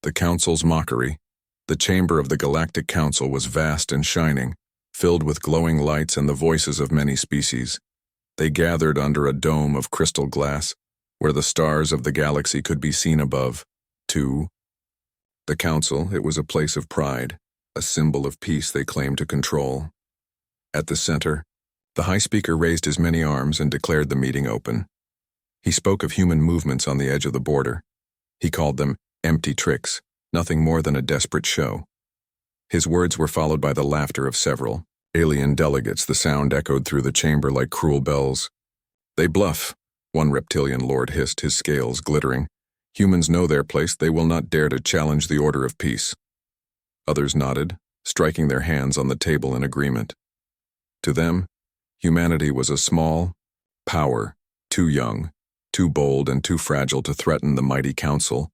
The Council's mockery. The chamber of the Galactic Council was vast and shining, filled with glowing lights and the voices of many species. They gathered under a dome of crystal glass, where the stars of the galaxy could be seen above. The Council, it was a place of pride, a symbol of peace they claimed to control. At the center, the High Speaker raised his many arms and declared the meeting open. He spoke of human movements on the edge of the border. He called them empty tricks, nothing more than a desperate show. His words were followed by the laughter of several alien delegates. The sound echoed through the chamber like cruel bells. "They bluff," one reptilian lord hissed, his scales glittering. "Humans know their place. They will not dare to challenge the order of peace." Others nodded, striking their hands on the table in agreement. To them, humanity was a small power, too young, too bold, and too fragile to threaten the mighty council.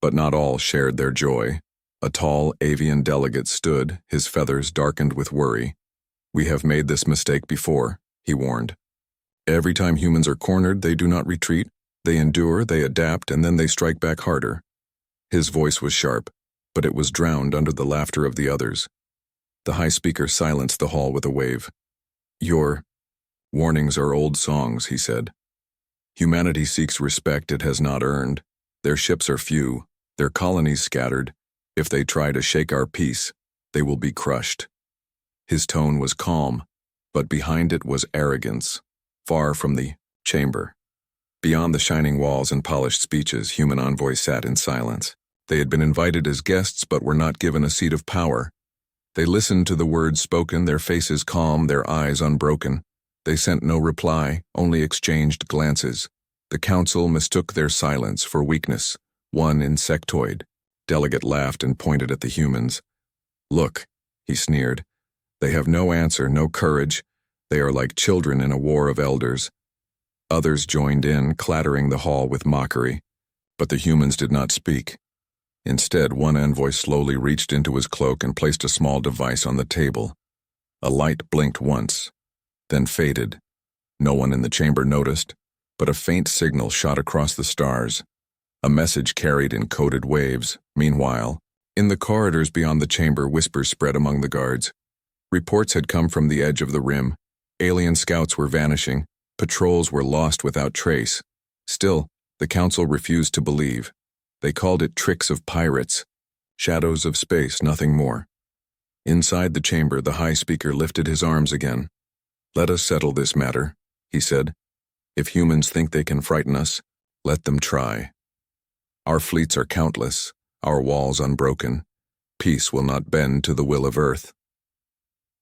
But not all shared their joy. A tall avian delegate stood, his feathers darkened with worry. "We have made this mistake before," he warned. "Every time humans are cornered, they do not retreat. They endure, they adapt, and then they strike back harder." His voice was sharp, but it was drowned under the laughter of the others. The High Speaker silenced the hall with a wave. "Your warnings are old songs," he said. "Humanity seeks respect it has not earned. Their ships are few, their colonies scattered. If they try to shake our peace, they will be crushed." His tone was calm, but behind it was arrogance, far from the chamber. Beyond the shining walls and polished speeches, human envoys sat in silence. They had been invited as guests but were not given a seat of power. They listened to the words spoken, their faces calm, their eyes unbroken. They sent no reply, only exchanged glances. The council mistook their silence for weakness. One insectoid delegate laughed and pointed at the humans. "Look," he sneered. "They have no answer, no courage. They are like children in a war of elders." Others joined in, clattering the hall with mockery. But the humans did not speak. Instead, one envoy slowly reached into his cloak and placed a small device on the table. A light blinked once, then faded. No one in the chamber noticed, but a faint signal shot across the stars. A message carried in coded waves. Meanwhile, in the corridors beyond the chamber, whispers spread among the guards. Reports had come from the edge of the rim. Alien scouts were vanishing. Patrols were lost without trace. Still, the council refused to believe. They called it tricks of pirates, shadows of space, nothing more. Inside the chamber, the High Speaker lifted his arms again. "Let us settle this matter," he said. "If humans think they can frighten us, let them try. Our fleets are countless, our walls unbroken. Peace will not bend to the will of Earth."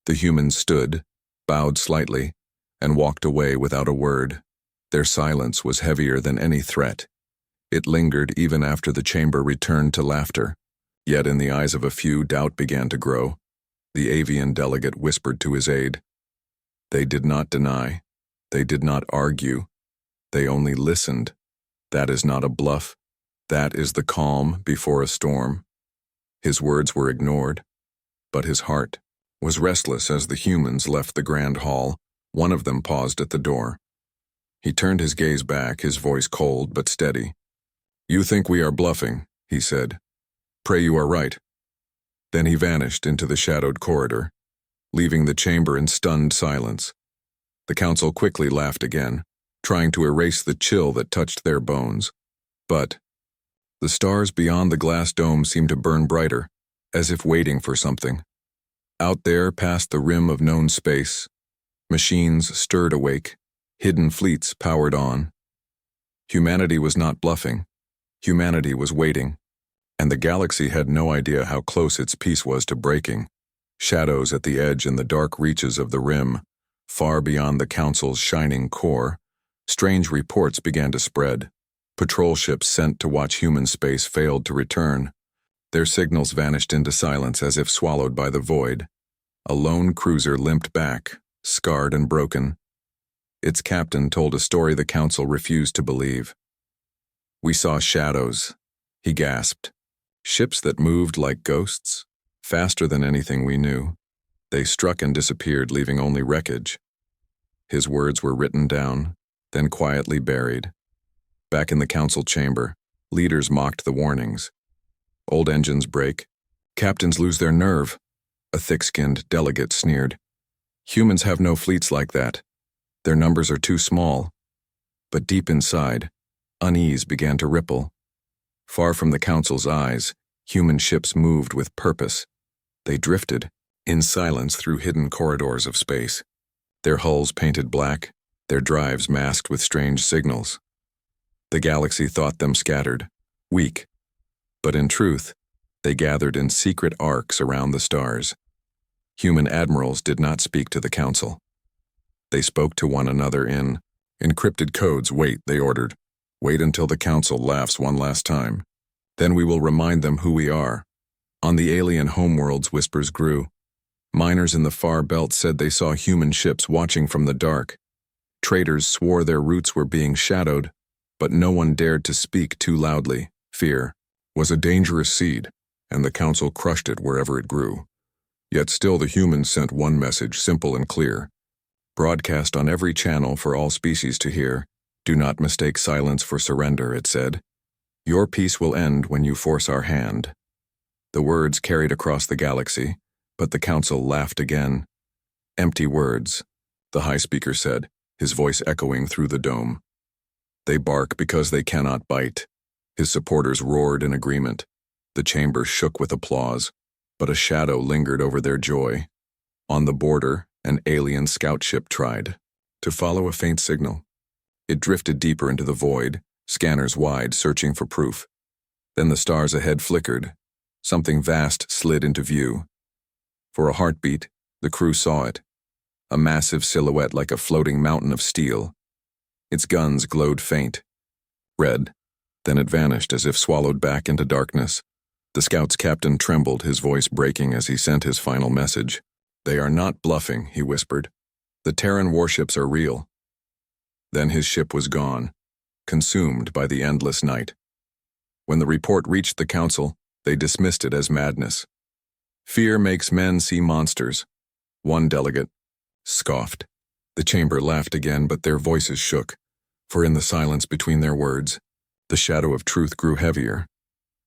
The humans stood, bowed slightly, and walked away without a word. Their silence was heavier than any threat. It lingered even after the chamber returned to laughter. Yet in the eyes of a few, doubt began to grow. The avian delegate whispered to his aide. "They did not deny. They did not argue. They only listened. That is not a bluff. That is the calm before a storm." His words were ignored, but his heart was restless as the humans left the grand hall. One of them paused at the door. He turned his gaze back, his voice cold but steady. "You think we are bluffing," he said. "Pray you are right." Then he vanished into the shadowed corridor, leaving the chamber in stunned silence. The council quickly laughed again, trying to erase the chill that touched their bones. But the stars beyond the glass dome seemed to burn brighter, as if waiting for something. Out there, past the rim of known space, machines stirred awake, hidden fleets powered on. Humanity was not bluffing. Humanity was waiting, and the galaxy had no idea how close its peace was to breaking. Shadows at the edge and the dark reaches of the rim, far beyond the Council's shining core, strange reports began to spread. Patrol ships sent to watch human space failed to return. Their signals vanished into silence as if swallowed by the void. A lone cruiser limped back, scarred and broken. Its captain told a story the Council refused to believe. "We saw shadows," he gasped. "Ships that moved like ghosts, faster than anything we knew. They struck and disappeared, leaving only wreckage." His words were written down, then quietly buried. Back in the council chamber, leaders mocked the warnings. Old engines break. Captains lose their nerve. A thick-skinned delegate sneered. Humans have no fleets like that. Their numbers are too small. But deep inside, unease began to ripple. Far from the Council's eyes, human ships moved with purpose. They drifted, in silence through hidden corridors of space. Their hulls painted black, their drives masked with strange signals. The galaxy thought them scattered, weak. But in truth, they gathered in secret arcs around the stars. Human admirals did not speak to the Council. They spoke to one another in encrypted codes. Wait, they ordered. Wait until the Council laughs one last time. Then we will remind them who we are. On the alien homeworlds, whispers grew. Miners in the far belt said they saw human ships watching from the dark. Traders swore their routes were being shadowed, but no one dared to speak too loudly. Fear was a dangerous seed, and the Council crushed it wherever it grew. Yet still the humans sent one message, simple and clear. Broadcast on every channel for all species to hear. Do not mistake silence for surrender, it said. Your peace will end when you force our hand. The words carried across the galaxy, but the Council laughed again. Empty words, the High Speaker said, his voice echoing through the dome. They bark because they cannot bite. His supporters roared in agreement. The chamber shook with applause, but a shadow lingered over their joy. On the border, an alien scout ship tried to follow a faint signal. It drifted deeper into the void, scanners wide, searching for proof. Then the stars ahead flickered. Something vast slid into view. For a heartbeat, the crew saw it. A massive silhouette like a floating mountain of steel. Its guns glowed faint. Red. Then it vanished as if swallowed back into darkness. The scout's captain trembled, his voice breaking as he sent his final message. They are not bluffing, he whispered. The Terran warships are real. Then his ship was gone, consumed by the endless night. When the report reached the Council, they dismissed it as madness. Fear makes men see monsters. One delegate scoffed. The chamber laughed again, but their voices shook, for in the silence between their words, the shadow of truth grew heavier.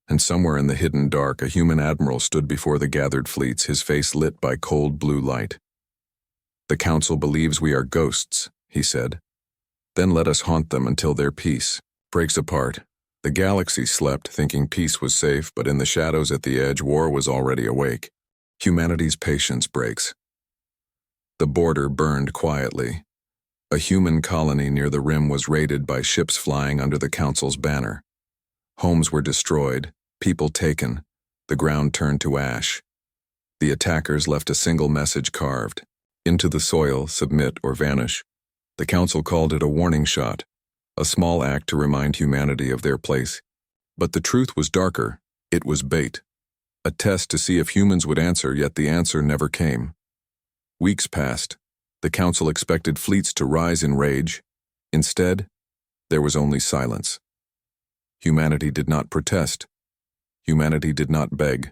And somewhere in the hidden dark, a human admiral stood before the gathered fleets, his face lit by cold blue light. The Council believes we are ghosts, he said. Then let us haunt them until their peace breaks apart. The galaxy slept, thinking peace was safe, but in the shadows at the edge, war was already awake. Humanity's patience breaks. The border burned quietly. A human colony near the rim was raided by ships flying under the Council's banner. Homes were destroyed, people taken, the ground turned to ash. The attackers left a single message carved: into the soil, submit or vanish. The Council called it a warning shot, a small act to remind humanity of their place. But the truth was darker. It was bait. A test to see if humans would answer, yet the answer never came. Weeks passed. The Council expected fleets to rise in rage. Instead, there was only silence. Humanity did not protest. Humanity did not beg.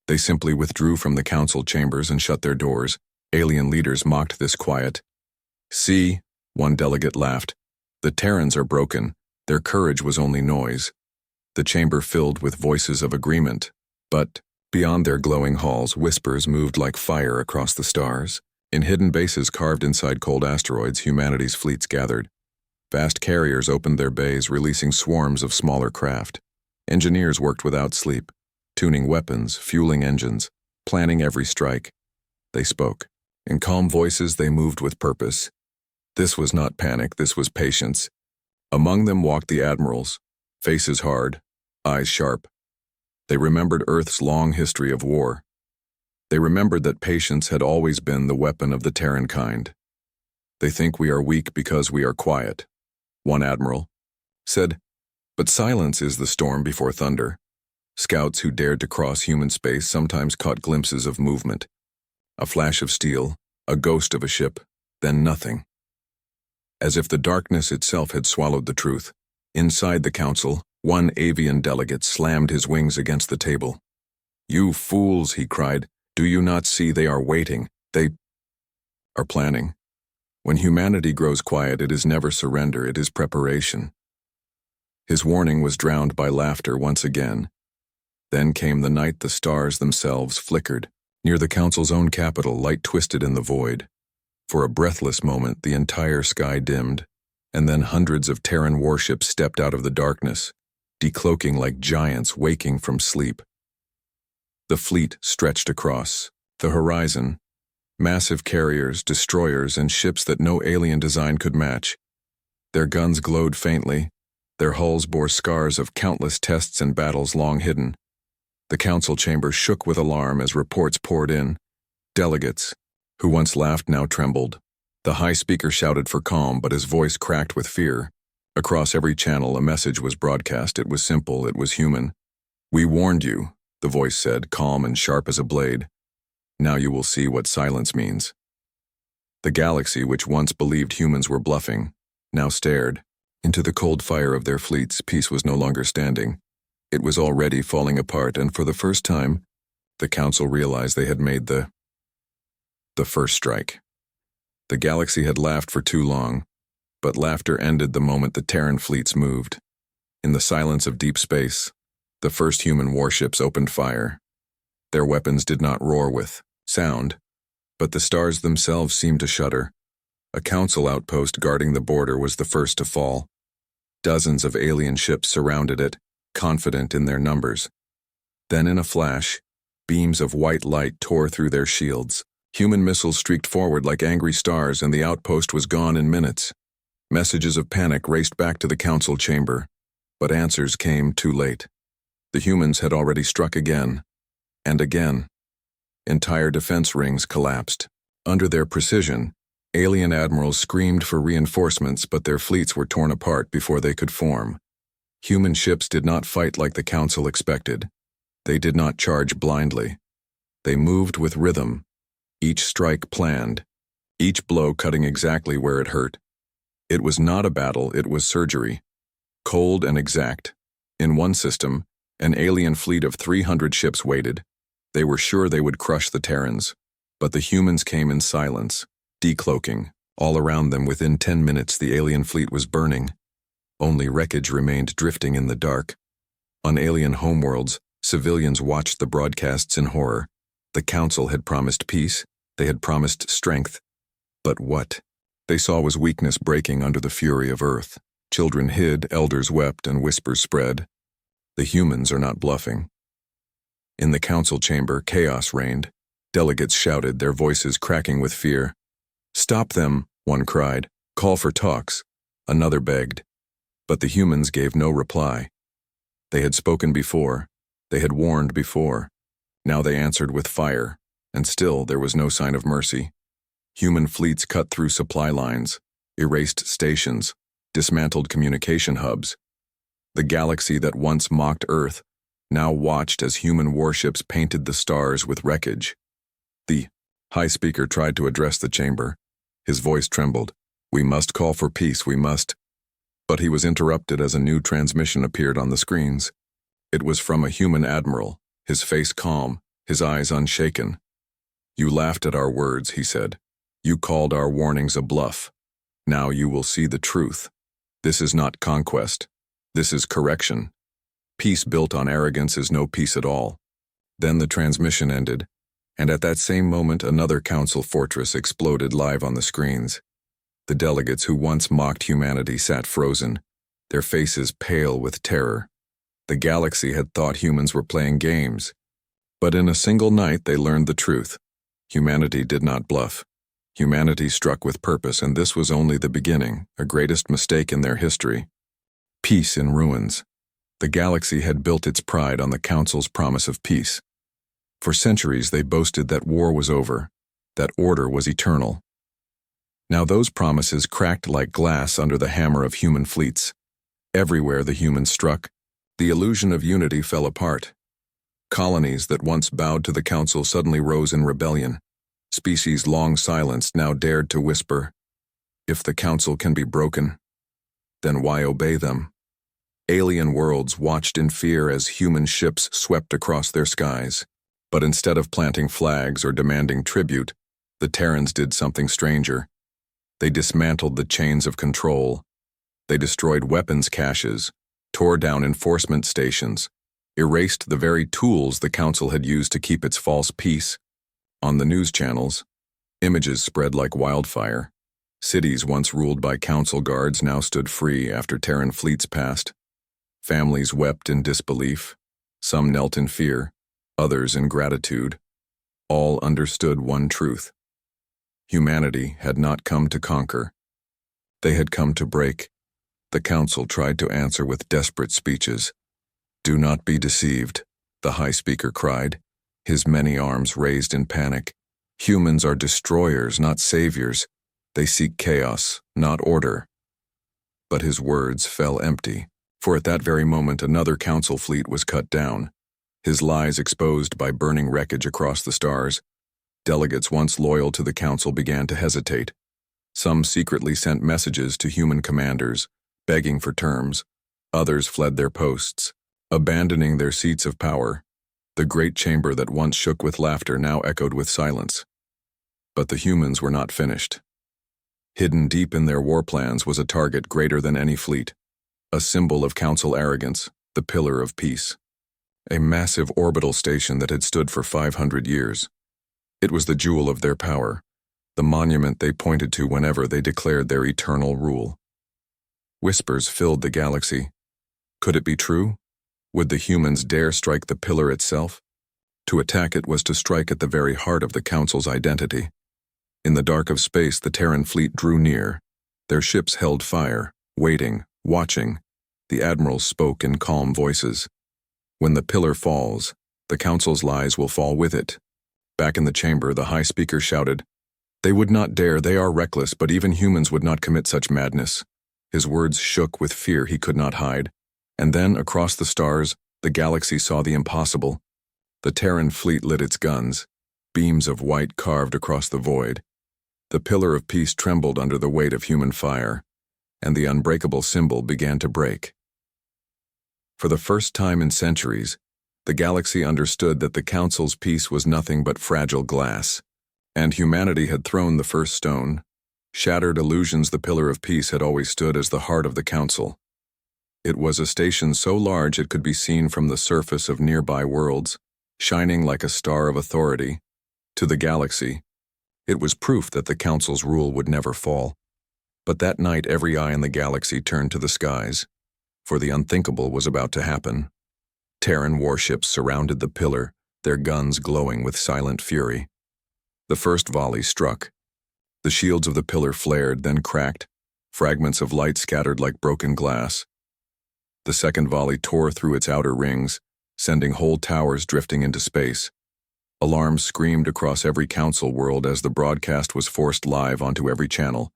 They simply withdrew from the Council chambers and shut their doors. Alien leaders mocked this quiet. See, one delegate laughed. The Terrans are broken. Their courage was only noise. The chamber filled with voices of agreement. But, beyond their glowing halls, whispers moved like fire across the stars. In hidden bases carved inside cold asteroids, humanity's fleets gathered. Vast carriers opened their bays, releasing swarms of smaller craft. Engineers worked without sleep, tuning weapons, fueling engines, planning every strike. They spoke. In calm voices, they moved with purpose. This was not panic, this was patience. Among them walked the admirals, faces hard, eyes sharp. They remembered Earth's long history of war. They remembered that patience had always been the weapon of the Terran kind. They think we are weak because we are quiet, one admiral said, but silence is the storm before thunder. Scouts who dared to cross human space sometimes caught glimpses of movement. A flash of steel, a ghost of a ship, then nothing. As if the darkness itself had swallowed the truth. Inside the Council, one avian delegate slammed his wings against the table. You fools, he cried. Do you not see they are waiting? They are planning. When humanity grows quiet, it is never surrender, it is preparation. His warning was drowned by laughter once again. Then came the night the stars themselves flickered. Near the Council's own capital, light twisted in the void. For a breathless moment, the entire sky dimmed, and then hundreds of Terran warships stepped out of the darkness, decloaking like giants waking from sleep. The fleet stretched across the horizon, massive carriers, destroyers, and ships that no alien design could match. Their guns glowed faintly. Their hulls bore scars of countless tests and battles long hidden. The council chamber shook with alarm as reports poured in. Delegates, who once laughed, now trembled. The high speaker shouted for calm, but his voice cracked with fear. Across every channel, a message was broadcast. It was simple, it was human. "We warned you," the voice said, calm and sharp as a blade. "Now you will see what silence means." The galaxy, which once believed humans were bluffing, now stared. Into the cold fire of their fleets, peace was no longer standing. It was already falling apart, and for the first time, the Council realized they had made the first strike. The galaxy had laughed for too long, but laughter ended the moment the Terran fleets moved. In the silence of deep space, the first human warships opened fire. Their weapons did not roar with sound, but the stars themselves seemed to shudder. A council outpost guarding the border was the first to fall. Dozens of alien ships surrounded it, confident in their numbers. Then in a flash, beams of white light tore through their shields. Human missiles streaked forward like angry stars, and the outpost was gone in minutes. Messages of panic raced back to the council chamber, but answers came too late. The humans had already struck again, and again. Entire defense rings collapsed. Under their precision, alien admirals screamed for reinforcements, but their fleets were torn apart before they could form. Human ships did not fight like the Council expected. They did not charge blindly. They moved with rhythm, each strike planned, each blow cutting exactly where it hurt. It was not a battle, it was surgery. Cold and exact. In one system, an alien fleet of 300 ships waited. They were sure they would crush the Terrans, but the humans came in silence, decloaking. All around them, within 10 minutes, the alien fleet was burning. Only wreckage remained drifting in the dark. On alien homeworlds, civilians watched the broadcasts in horror. The Council had promised peace, they had promised strength. But what they saw was weakness breaking under the fury of Earth. Children hid, elders wept, and whispers spread. The humans are not bluffing. In the council chamber, chaos reigned. Delegates shouted, their voices cracking with fear. "Stop them," one cried. "Call for talks," another begged. But the humans gave no reply. They had spoken before. They had warned before. Now they answered with fire, and still there was no sign of mercy. Human fleets cut through supply lines, erased stations, dismantled communication hubs. The galaxy that once mocked Earth now watched as human warships painted the stars with wreckage. The high speaker tried to address the chamber. His voice trembled. "We must call for peace, we must." But he was interrupted as a new transmission appeared on the screens. It was from a human admiral, his face calm, his eyes unshaken. "You laughed at our words," he said. "You called our warnings a bluff. Now you will see the truth. This is not conquest. This is correction. Peace built on arrogance is no peace at all." Then the transmission ended, and at that same moment another council fortress exploded live on the screens. The delegates who once mocked humanity sat frozen, their faces pale with terror. The galaxy had thought humans were playing games, but in a single night they learned the truth. Humanity did not bluff. Humanity struck with purpose, and this was only the beginning, a greatest mistake in their history. Peace in ruins. The galaxy had built its pride on the Council's promise of peace. For centuries they boasted that war was over, that order was eternal. Now those promises cracked like glass under the hammer of human fleets. Everywhere the humans struck, the illusion of unity fell apart. Colonies that once bowed to the Council suddenly rose in rebellion. Species long silenced now dared to whisper, "If the Council can be broken, then why obey them?" Alien worlds watched in fear as human ships swept across their skies. But instead of planting flags or demanding tribute, the Terrans did something stranger. They dismantled the chains of control. They destroyed weapons caches, tore down enforcement stations, erased the very tools the Council had used to keep its false peace. On the news channels, images spread like wildfire. Cities once ruled by Council guards now stood free after Terran fleets passed. Families wept in disbelief. Some knelt in fear, others in gratitude. All understood one truth. Humanity had not come to conquer. They had come to break. The Council tried to answer with desperate speeches. "Do not be deceived," the High Speaker cried, his many arms raised in panic. "Humans are destroyers, not saviors. They seek chaos, not order." But his words fell empty, for at that very moment another Council fleet was cut down, his lies exposed by burning wreckage across the stars. Delegates once loyal to the Council began to hesitate. Some secretly sent messages to human commanders, begging for terms. Others fled their posts, abandoning their seats of power. The great chamber that once shook with laughter now echoed with silence. But the humans were not finished. Hidden deep in their war plans was a target greater than any fleet, a symbol of Council arrogance, the Pillar of Peace, a massive orbital station that had stood for 500 years. It was the jewel of their power, the monument they pointed to whenever they declared their eternal rule. Whispers filled the galaxy. Could it be true? Would the humans dare strike the pillar itself? To attack it was to strike at the very heart of the Council's identity. In the dark of space, the Terran fleet drew near. Their ships held fire, waiting, watching. The admirals spoke in calm voices. "When the pillar falls, the Council's lies will fall with it." Back in the chamber, the High Speaker shouted, "They would not dare, they are reckless, but even humans would not commit such madness." His words shook with fear he could not hide. And then, across the stars, the galaxy saw the impossible. The Terran fleet lit its guns. Beams of white carved across the void. The Pillar of Peace trembled under the weight of human fire, and the unbreakable symbol began to break. For the first time in centuries, the galaxy understood that the Council's peace was nothing but fragile glass, and humanity had thrown the first stone. Shattered illusions, the Pillar of Peace had always stood as the heart of the Council. It was a station so large it could be seen from the surface of nearby worlds, shining like a star of authority. To the galaxy, it was proof that the Council's rule would never fall. But that night every eye in the galaxy turned to the skies, for the unthinkable was about to happen. Terran warships surrounded the pillar, their guns glowing with silent fury. The first volley struck. The shields of the pillar flared, then cracked, fragments of light scattered like broken glass. The second volley tore through its outer rings, sending whole towers drifting into space. Alarms screamed across every Council world as the broadcast was forced live onto every channel.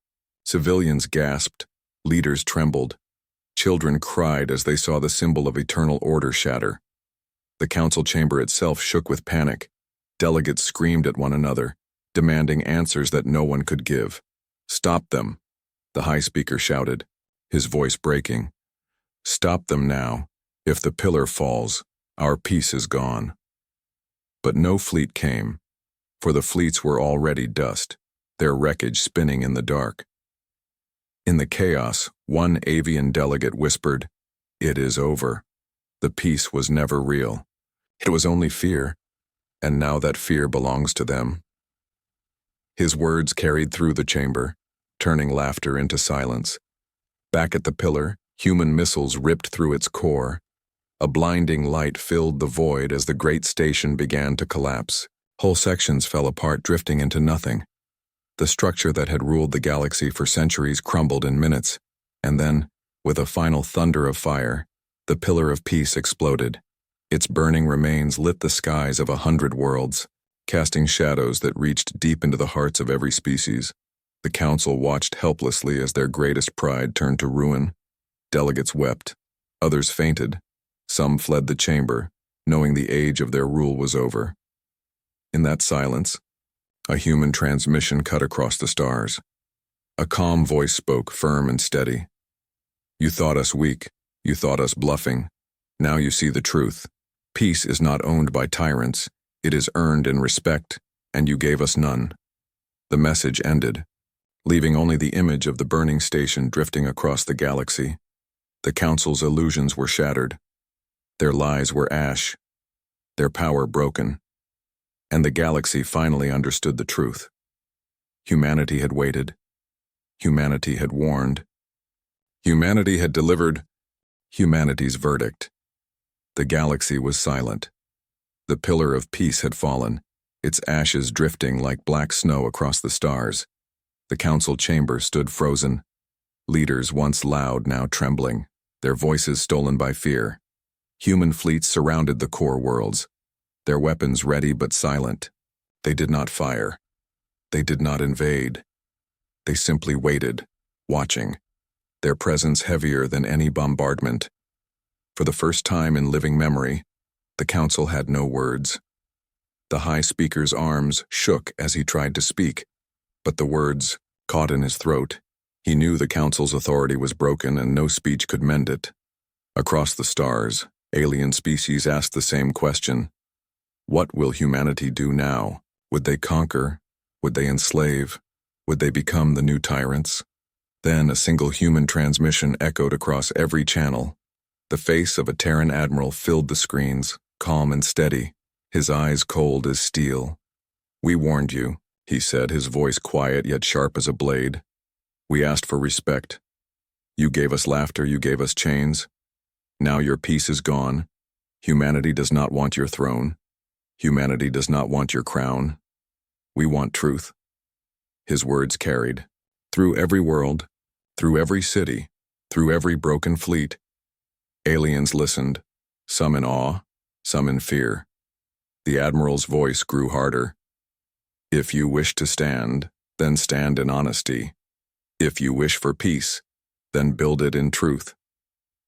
Civilians gasped, leaders trembled. Children cried as they saw the symbol of eternal order shatter. The Council chamber itself shook with panic. Delegates screamed at one another, demanding answers that no one could give. "Stop them," the High Speaker shouted, his voice breaking. "Stop them now. If the pillar falls, our peace is gone." But no fleet came, for the fleets were already dust, their wreckage spinning in the dark. In the chaos, one avian delegate whispered, "It is over." The peace was never real. It was only fear, and now that fear belongs to them. His words carried through the chamber, turning laughter into silence. Back at the pillar, human missiles ripped through its core. A blinding light filled the void as the great station began to collapse. Whole sections fell apart, drifting into nothing. The structure that had ruled the galaxy for centuries crumbled in minutes, and then, with a final thunder of fire, the Pillar of Peace exploded. Its burning remains lit the skies of 100 worlds, casting shadows that reached deep into the hearts of every species. The Council watched helplessly as their greatest pride turned to ruin. Delegates wept, others fainted, some fled the chamber, knowing the age of their rule was over. In that silence, a human transmission cut across the stars. A calm voice spoke, firm and steady. "You thought us weak, you thought us bluffing. Now you see the truth. Peace is not owned by tyrants, it is earned in respect, and you gave us none." The message ended, leaving only the image of the burning station drifting across the galaxy. The Council's illusions were shattered. Their lies were ash, their power broken, and the galaxy finally understood the truth. Humanity had waited. Humanity had warned. Humanity had delivered humanity's verdict. The galaxy was silent. The pillar of peace had fallen, its ashes drifting like black snow across the stars. The council chamber stood frozen, leaders once loud now trembling, their voices stolen by fear. Human fleets surrounded the core worlds, their weapons ready but silent. They did not fire. They did not invade. They simply waited, watching, their presence heavier than any bombardment. For the first time in living memory, the council had no words. The High Speaker's arms shook as he tried to speak, but the words caught in his throat. He knew the council's authority was broken and no speech could mend it. Across the stars, alien species asked the same question. What will humanity do now? Would they conquer? Would they enslave? Would they become the new tyrants? Then a single human transmission echoed across every channel. The face of a Terran admiral filled the screens, calm and steady, his eyes cold as steel. "We warned you," he said, his voice quiet yet sharp as a blade. "We asked for respect. You gave us laughter, you gave us chains. Now your peace is gone. Humanity does not want your throne. Humanity does not want your crown. We want truth." His words carried. Through every world, through every city, through every broken fleet. Aliens listened, some in awe, some in fear. The Admiral's voice grew harder. "If you wish to stand, then stand in honesty. If you wish for peace, then build it in truth.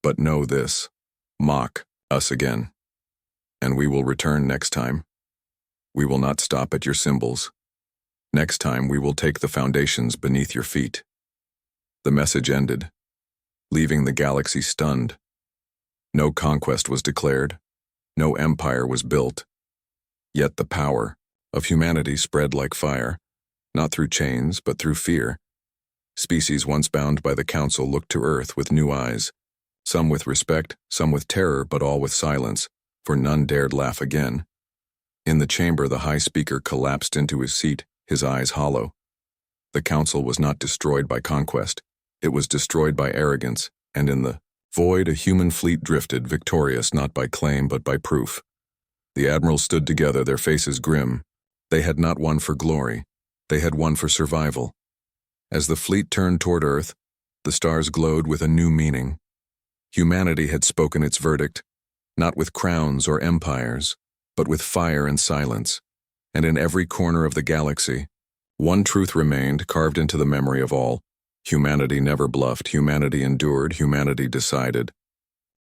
But know this, mock us again, and we will return next time. We will not stop at your symbols. Next time we will take the foundations beneath your feet." The message ended, leaving the galaxy stunned. No conquest was declared, no empire was built. Yet the power of humanity spread like fire, not through chains but through fear. Species once bound by the council looked to Earth with new eyes, some with respect, some with terror, but all with silence, for none dared laugh again. In the chamber, the High Speaker collapsed into his seat, his eyes hollow. The council was not destroyed by conquest. It was destroyed by arrogance, and in the void a human fleet drifted, victorious not by claim but by proof. The admirals stood together, their faces grim. They had not won for glory. They had won for survival. As the fleet turned toward Earth, the stars glowed with a new meaning. Humanity had spoken its verdict, not with crowns or empires, but with fire and silence. And in every corner of the galaxy, one truth remained, carved into the memory of all. Humanity never bluffed, humanity endured, humanity decided.